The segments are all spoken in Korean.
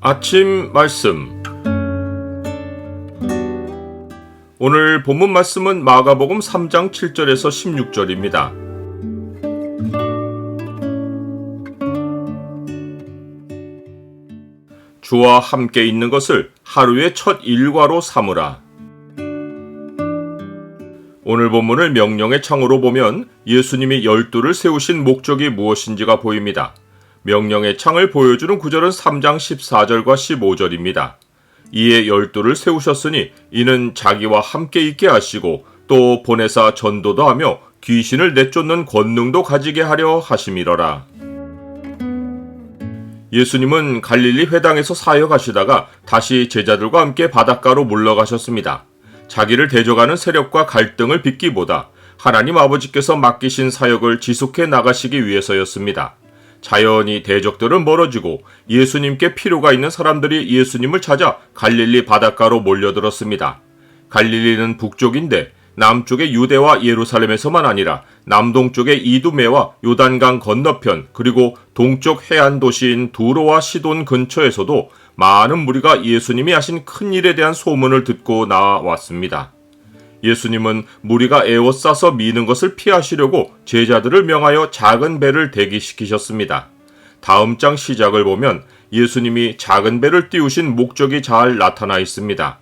아침 말씀. 오늘 본문 말씀은 마가복음 3장 7절에서 16절입니다. 주와 함께 있는 것을 하루의 첫 일과로 삼으라. 오늘 본문을 명령의 창으로 보면 예수님이 12를 세우신 목적이 무엇인지가 보입니다. 명령의 창을 보여주는 구절은 3장 14절과 15절입니다. 이에 12를 세우셨으니 이는 자기와 함께 있게 하시고 또 보내사 전도도 하며 귀신을 내쫓는 권능도 가지게 하려 하심이러라. 예수님은 갈릴리 회당에서 사역하시다가 다시 제자들과 함께 바닷가로 물러가셨습니다. 자기를 대적하는 세력과 갈등을 빚기보다 하나님 아버지께서 맡기신 사역을 지속해 나가시기 위해서였습니다. 자연히 대적들은 멀어지고 예수님께 필요가 있는 사람들이 예수님을 찾아 갈릴리 바닷가로 몰려들었습니다. 갈릴리는 북쪽인데 남쪽의 유대와 예루살렘에서만 아니라 남동쪽의 이두메와 요단강 건너편 그리고 동쪽 해안 도시인 두로와 시돈 근처에서도 많은 무리가 예수님이 하신 큰 일에 대한 소문을 듣고 나왔습니다. 예수님은 무리가 에워싸서 미는 것을 피하시려고 제자들을 명하여 작은 배를 대기시키셨습니다. 다음 장 시작을 보면 예수님이 작은 배를 띄우신 목적이 잘 나타나 있습니다.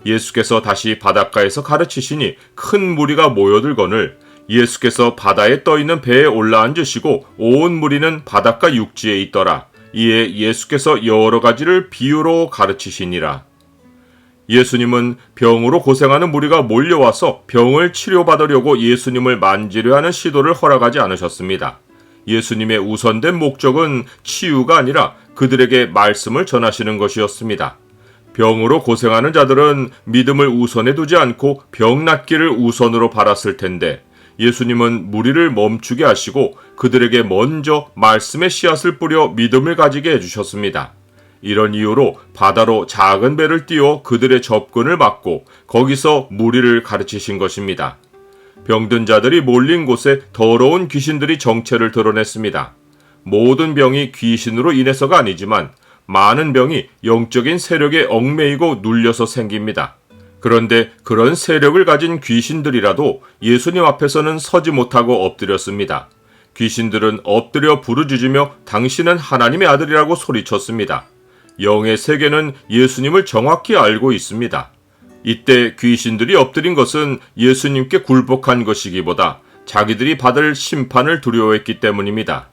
예수께서 다시 바닷가에서 가르치시니 큰 무리가 모여들거늘 예수께서 바다에 떠있는 배에 올라앉으시고 온 무리는 바닷가 육지에 있더라. 이에 예수께서 여러 가지를 비유로 가르치시니라. 예수님은 병으로 고생하는 무리가 몰려와서 병을 치료받으려고 예수님을 만지려 하는 시도를 허락하지 않으셨습니다. 예수님의 우선된 목적은 치유가 아니라 그들에게 말씀을 전하시는 것이었습니다. 병으로 고생하는 자들은 믿음을 우선에 두지 않고 병 낫기를 우선으로 바랐을 텐데 예수님은 무리를 멈추게 하시고 그들에게 먼저 말씀의 씨앗을 뿌려 믿음을 가지게 해주셨습니다. 이런 이유로 바다로 작은 배를 띄워 그들의 접근을 막고 거기서 무리를 가르치신 것입니다. 병든 자들이 몰린 곳에 더러운 귀신들이 정체를 드러냈습니다. 모든 병이 귀신으로 인해서가 아니지만 많은 병이 영적인 세력에 얽매이고 눌려서 생깁니다. 그런데 그런 세력을 가진 귀신들이라도 예수님 앞에서는 서지 못하고 엎드렸습니다. 귀신들은 엎드려 부르짖으며 당신은 하나님의 아들이라고 소리쳤습니다. 영의 세계는 예수님을 정확히 알고 있습니다. 이때 귀신들이 엎드린 것은 예수님께 굴복한 것이기보다 자기들이 받을 심판을 두려워했기 때문입니다.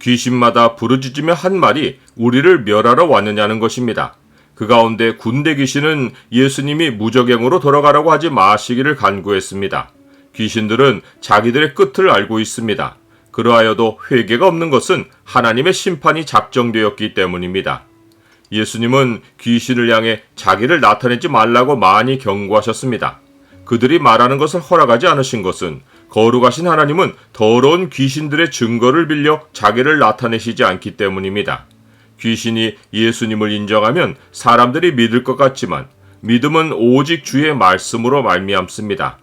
귀신마다 부르짖으며 한 말이 우리를 멸하러 왔느냐는 것입니다. 그 가운데 군대 귀신은 예수님이 무적행으로 돌아가라고 하지 마시기를 간구했습니다. 귀신들은 자기들의 끝을 알고 있습니다. 그러하여도 회개가 없는 것은 하나님의 심판이 작정되었기 때문입니다. 예수님은 귀신을 향해 자기를 나타내지 말라고 많이 경고하셨습니다. 그들이 말하는 것을 허락하지 않으신 것은 거룩하신 하나님은 더러운 귀신들의 증거를 빌려 자기를 나타내시지 않기 때문입니다. 귀신이 예수님을 인정하면 사람들이 믿을 것 같지만 믿음은 오직 주의 말씀으로 말미암습니다.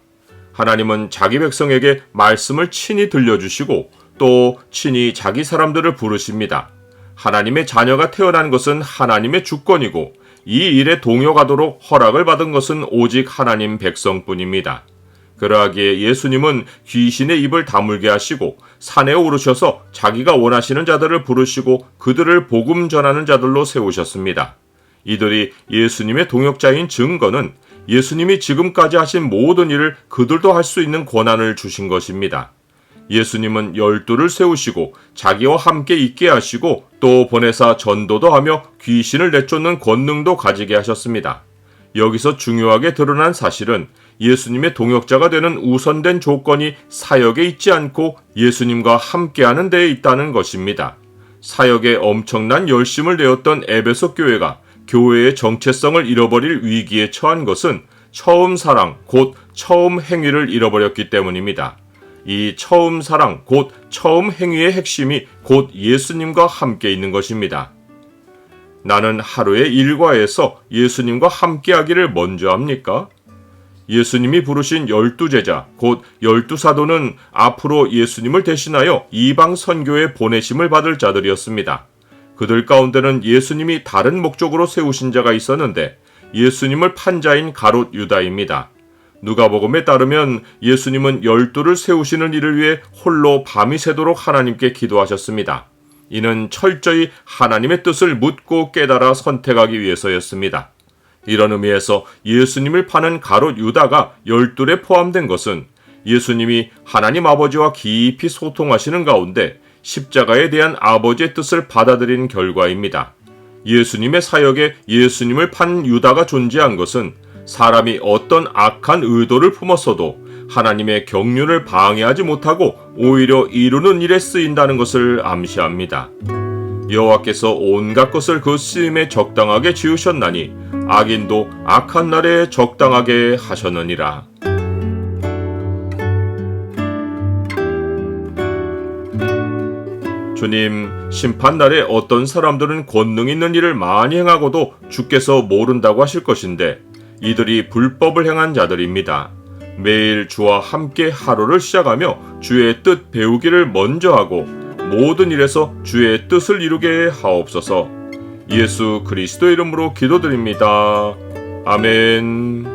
하나님은 자기 백성에게 말씀을 친히 들려주시고 또 친히 자기 사람들을 부르십니다. 하나님의 자녀가 태어난 것은 하나님의 주권이고 이 일에 동요가도록 허락을 받은 것은 오직 하나님 백성뿐입니다. 그러하기에 예수님은 귀신의 입을 다물게 하시고 산에 오르셔서 자기가 원하시는 자들을 부르시고 그들을 복음 전하는 자들로 세우셨습니다. 이들이 예수님의 동역자인 증거는 예수님이 지금까지 하신 모든 일을 그들도 할 수 있는 권한을 주신 것입니다. 예수님은 12를 세우시고 자기와 함께 있게 하시고 또 보내사 전도도 하며 귀신을 내쫓는 권능도 가지게 하셨습니다. 여기서 중요하게 드러난 사실은 예수님의 동역자가 되는 우선된 조건이 사역에 있지 않고 예수님과 함께하는 데에 있다는 것입니다. 사역에 엄청난 열심을 내었던 에베소 교회가 교회의 정체성을 잃어버릴 위기에 처한 것은 처음 사랑 곧 처음 행위를 잃어버렸기 때문입니다. 이 처음 사랑 곧 처음 행위의 핵심이 곧 예수님과 함께 있는 것입니다. 나는 하루의 일과에서 예수님과 함께하기를 먼저 합니까? 예수님이 부르신 12제자, 곧 12사도는 앞으로 예수님을 대신하여 이방 선교에 보내심을 받을 자들이었습니다. 그들 가운데는 예수님이 다른 목적으로 세우신 자가 있었는데 예수님을 판 자인 가롯 유다입니다. 누가복음에 따르면 예수님은 12를 세우시는 일을 위해 홀로 밤이 새도록 하나님께 기도하셨습니다. 이는 철저히 하나님의 뜻을 묻고 깨달아 선택하기 위해서였습니다. 이런 의미에서 예수님을 파는 가롯 유다가 12에 포함된 것은 예수님이 하나님 아버지와 깊이 소통하시는 가운데 십자가에 대한 아버지의 뜻을 받아들인 결과입니다. 예수님의 사역에 예수님을 판 유다가 존재한 것은 사람이 어떤 악한 의도를 품었어도 하나님의 경륜을 방해하지 못하고 오히려 이루는 일에 쓰인다는 것을 암시합니다. 여호와께서 온갖 것을 그 쓰임에 적당하게 지으셨나니 악인도 악한 날에 적당하게 하셨느니라. 주님, 심판날에 어떤 사람들은 권능 있는 일을 많이 행하고도 주께서 모른다고 하실 것인데 이들이 불법을 행한 자들입니다. 매일 주와 함께 하루를 시작하며 주의 뜻 배우기를 먼저 하고 모든 일에서 주의 뜻을 이루게 하옵소서. 예수 그리스도 이름으로 기도드립니다. 아멘.